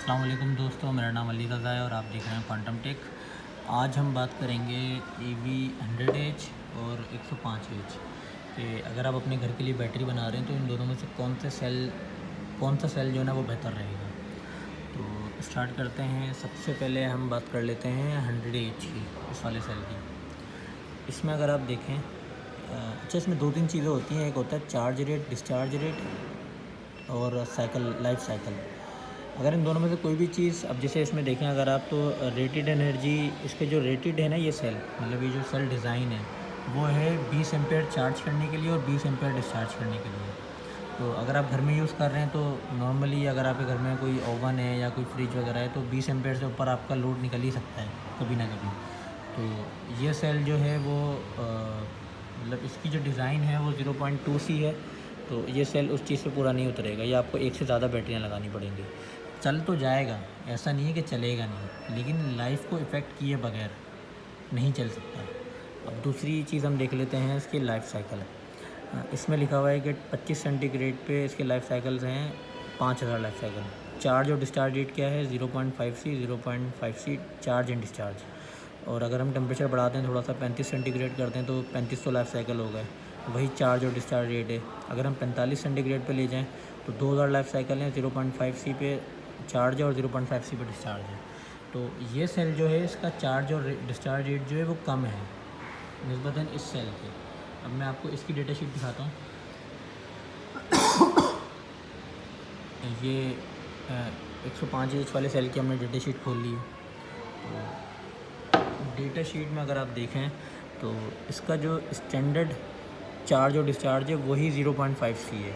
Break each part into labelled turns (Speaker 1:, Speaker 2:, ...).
Speaker 1: अस्सलाम वालेकुम दोस्तों, मेरा नाम अली रज़ा है और आप देख रहे हैं क्वांटम टेक। आज हम बात करेंगे EV 100H और 105H कि अगर आप अपने घर के लिए बैटरी बना रहे हैं तो इन दोनों में से कौन सा सेल जो है ना वो बेहतर रहेगा। तो स्टार्ट करते हैं। सबसे पहले हम बात कर लेते हैं 100H की, इस वाले सेल की। इसमें अगर आप देखें, अच्छा, इसमें दो तीन चीज़ें होती हैं। एक होता है चार्ज रेट, डिस्चार्ज रेट और साइकिल, लाइफ साइकिल। अगर इन दोनों में से कोई भी चीज़, अब जैसे इसमें देखें अगर आप, तो रेटेड एनर्जी, इसके जो रेटेड है ना ये सेल, मतलब ये जो सेल डिज़ाइन है वो है 20 एम्पेयर चार्ज करने के लिए और 20 एम्पेयर डिस्चार्ज करने के लिए। तो अगर आप घर में यूज़ कर रहे हैं तो नॉर्मली अगर आपके घर में कोई ओवन है या कोई फ्रिज वगैरह है तो 20 एम्पेयर से ऊपर आपका लोड निकल ही सकता है कभी ना कभी। तो ये सेल जो है वो मतलब इसकी जो डिज़ाइन है वो 0.2 सी है। तो ये सेल उस चीज़ पे पूरा नहीं उतरेगा, ये आपको एक से ज़्यादा बैटरियाँ लगानी पड़ेंगी। चल तो जाएगा, ऐसा नहीं है कि चलेगा नहीं, लेकिन लाइफ को इफ़ेक्ट किए बगैर नहीं चल सकता। अब दूसरी चीज़ हम देख लेते हैं, इसकी लाइफ साइकिल। इसमें लिखा हुआ है कि 25 सेंटीग्रेड पे इसके लाइफ साइकिल्स हैं 5000 लाइफ साइकिल। चार्ज और डिस्चार्ज रेट क्या है? 0.5 सी चार्ज एंड डिस्चार्ज। और अगर हम टेम्परेचर बढ़ाते हैं थोड़ा सा, 35 सेंटीग्रेड करते हैं तो 3500 लाइफ साइकिल हो गए, वही चार्ज और डिस्चार्ज रेट है। अगर हम 45 सेंटीग्रेड पे ले जाएं तो 2000 लाइफ साइकिल हैं, 0.5 सी पे चार्ज है और 0.5 सी पे डिस्चार्ज है। तो ये सेल जो है इसका चार्ज और डिस्चार्ज रेट जो है वो कम है निस्बतन इस सेल के। अब मैं आपको इसकी डेटा शीट दिखाता हूँ। ये 105H वाले सेल की हमने डेटा शीट खोल ली है। तो डेटा शीट में अगर आप देखें तो इसका जो स्टैंडर्ड चार्ज और डिस्चार्ज है वही 0.5 सी है।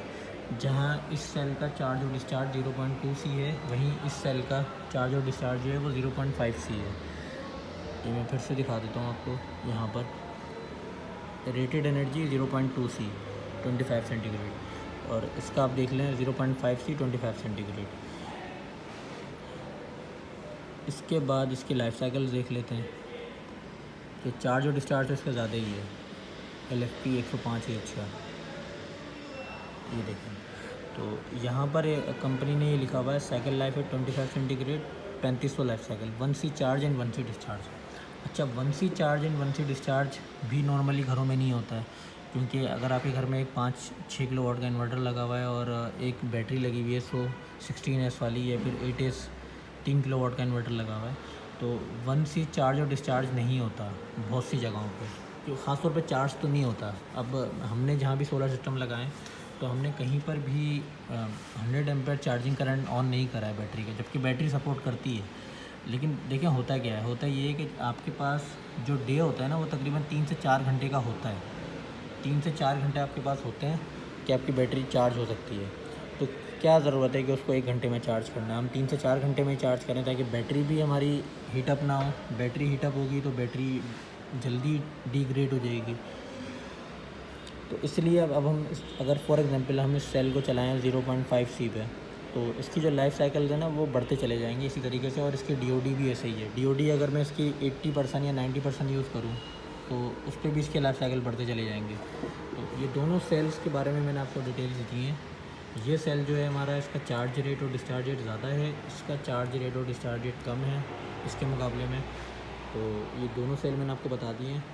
Speaker 1: जहाँ इस सेल का चार्ज और डिस्चार्ज 0.2 सी है, वहीं इस सेल का चार्ज और डिस्चार्ज जो है वो 0.5 सी है। ये मैं फिर से दिखा देता हूँ आपको। यहाँ पर रेटेड एनर्जी 0.2 सी 25 सेंटीग्रेड, और इसका आप देख लें 0.5 सी 25 सेंटीग्रेड। इसके बाद इसकी लाइफ साइकिल देख लेते हैं कि चार्ज और डिस्चार्ज तो इसका ज़्यादा ही है, LFP 105H का। ये देखें, तो यहाँ पर कंपनी ने ये लिखा हुआ है साइकिल लाइफ है 25 centigrade, 3500 life cycle, 1 C charge and 1 C discharge. अच्छा, 1 C charge and 1 C discharge भी नॉर्मली घरों में नहीं होता है, क्योंकि अगर आपके घर में एक 5-6 किलो वाट का इन्वर्टर लगा हुआ है और एक बैटरी लगी हुई है 16S वाली, या फिर 8S 3 किलो वाट का इन्वर्टर लगा हुआ है, तो 1 सी चार्ज और डिस्चार्ज नहीं होता बहुत सी जगहों पर, जो ख़ासतौर पर चार्ज तो नहीं होता। अब हमने जहाँ भी सोलर सिस्टम लगाएं तो हमने कहीं पर भी 100 एम्पेयर चार्जिंग करंट ऑन नहीं करा है बैटरी का, जबकि बैटरी सपोर्ट करती है। लेकिन देखिए होता क्या है, होता ये है कि आपके पास जो डे होता है ना वो तकरीबन 3 से 4 घंटे का होता है। 3 से 4 घंटे आपके पास होते हैं कि आपकी बैटरी चार्ज हो सकती है। तो क्या ज़रूरत है कि उसको 1 घंटे में चार्ज करना है? हम 3 से 4 घंटे में चार्ज करें ताकि बैटरी भी हमारी हीटअप ना हो। बैटरी हीटअप होगी तो बैटरी जल्दी डिग्रेड हो जाएगी। तो इसलिए अब हम अगर फॉर एग्जांपल हम इस सेल को चलाएं 0.5 सी पे, तो इसकी जो लाइफ साइकिल है ना वो बढ़ते चले जाएंगे इसी तरीके से। और इसकी DOD भी ऐसे ही है। DOD अगर मैं इसकी 80% या 90% यूज़ करूँ तो उस पर भी इसके लाइफ साइकिल बढ़ते चले जाएंगे। तो ये दोनों सेल्स के बारे में मैंने आपको डिटेल्स दी हैं। ये सेल जो है हमारा, इसका चार्ज रेट और डिस्चार्ज रेट ज़्यादा है, इसका चार्ज रेट और डिस्चार्ज रेट कम है इसके मुकाबले में। तो ये दोनों सेल मैंने आपको बता दिए हैं।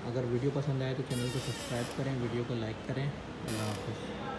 Speaker 1: अगर वीडियो पसंद आए तो चैनल को सब्सक्राइब करें, वीडियो को लाइक करें। अल्लाह हाफ़िज़।